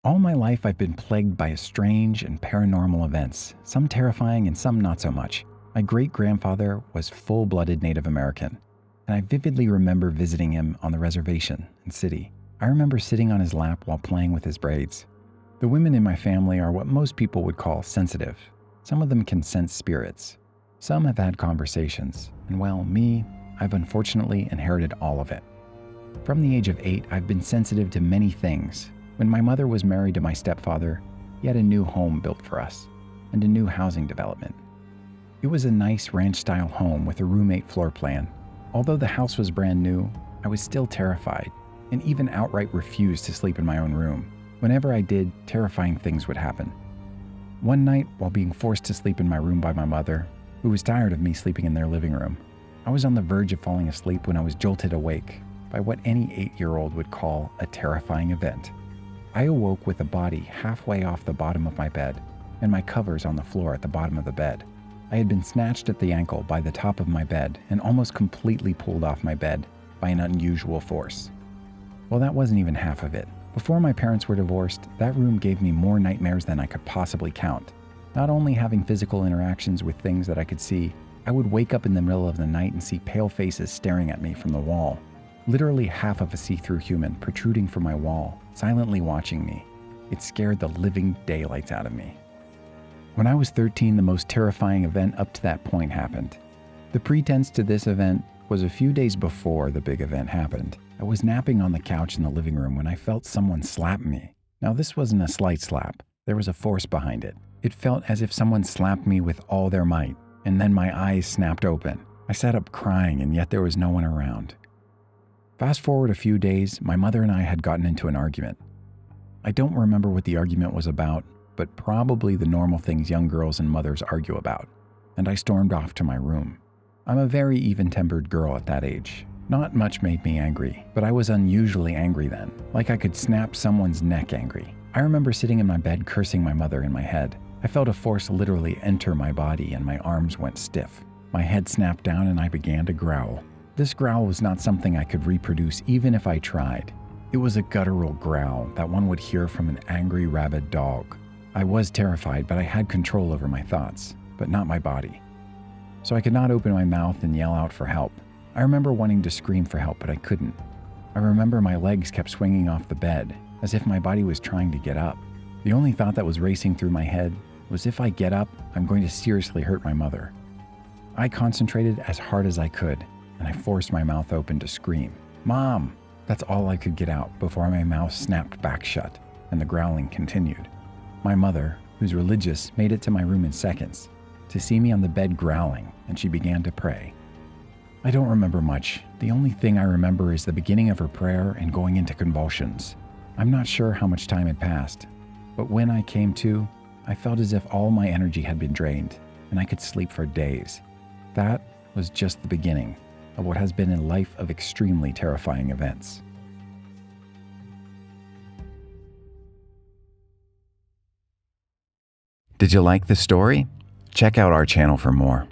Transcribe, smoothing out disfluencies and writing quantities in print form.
All my life I've been plagued by strange and paranormal events, some terrifying and some not so much. My great-grandfather was full-blooded Native American, and I vividly remember visiting him on the reservation and city. I remember sitting on his lap while playing with his braids. The women in my family are what most people would call sensitive. Some of them can sense spirits. Some have had conversations, and well, me, I've unfortunately inherited all of it. From the age of 8, I've been sensitive to many things. When my mother was married to my stepfather, he had a new home built for us, and a new housing development. It was a nice ranch-style home with a roommate floor plan. Although the house was brand new, I was still terrified, and even outright refused to sleep in my own room. Whenever I did, terrifying things would happen. One night, while being forced to sleep in my room by my mother, who was tired of me sleeping in their living room, I was on the verge of falling asleep when I was jolted awake by what any 8-year-old would call a terrifying event. I awoke with a body halfway off the bottom of my bed and my covers on the floor at the bottom of the bed. I had been snatched at the ankle by the top of my bed and almost completely pulled off my bed by an unusual force. Well, that wasn't even half of it. Before my parents were divorced, that room gave me more nightmares than I could possibly count. Not only having physical interactions with things that I could see, I would wake up in the middle of the night and see pale faces staring at me from the wall. Literally half of a see-through human protruding from my wall, silently watching me. It scared the living daylights out of me. When I was 13, the most terrifying event up to that point happened. The pretense to this event was a few days before the big event happened. I was napping on the couch in the living room when I felt someone slap me. Now, this wasn't a slight slap. There was a force behind it. It felt as if someone slapped me with all their might, and then my eyes snapped open. I sat up crying, and yet there was no one around. Fast forward a few days, my mother and I had gotten into an argument. I don't remember what the argument was about, but probably the normal things young girls and mothers argue about, and I stormed off to my room. I'm a very even-tempered girl at that age. Not much made me angry, but I was unusually angry then, like I could snap someone's neck angry. I remember sitting in my bed cursing my mother in my head. I felt a force literally enter my body and my arms went stiff. My head snapped down and I began to growl. This growl was not something I could reproduce even if I tried. It was a guttural growl that one would hear from an angry rabid dog. I was terrified, but I had control over my thoughts, but not my body. So I could not open my mouth and yell out for help. I remember wanting to scream for help, but I couldn't. I remember my legs kept swinging off the bed, as if my body was trying to get up. The only thought that was racing through my head was if I get up, I'm going to seriously hurt my mother. I concentrated as hard as I could, and I forced my mouth open to scream, "Mom!" That's all I could get out before my mouth snapped back shut, and the growling continued. My mother, who's religious, made it to my room in seconds to see me on the bed growling, and she began to pray. I don't remember much. The only thing I remember is the beginning of her prayer and going into convulsions. I'm not sure how much time had passed, but when I came to, I felt as if all my energy had been drained, and I could sleep for days. That was just the beginning of what has been a life of extremely terrifying events. Did you like the story? Check out our channel for more.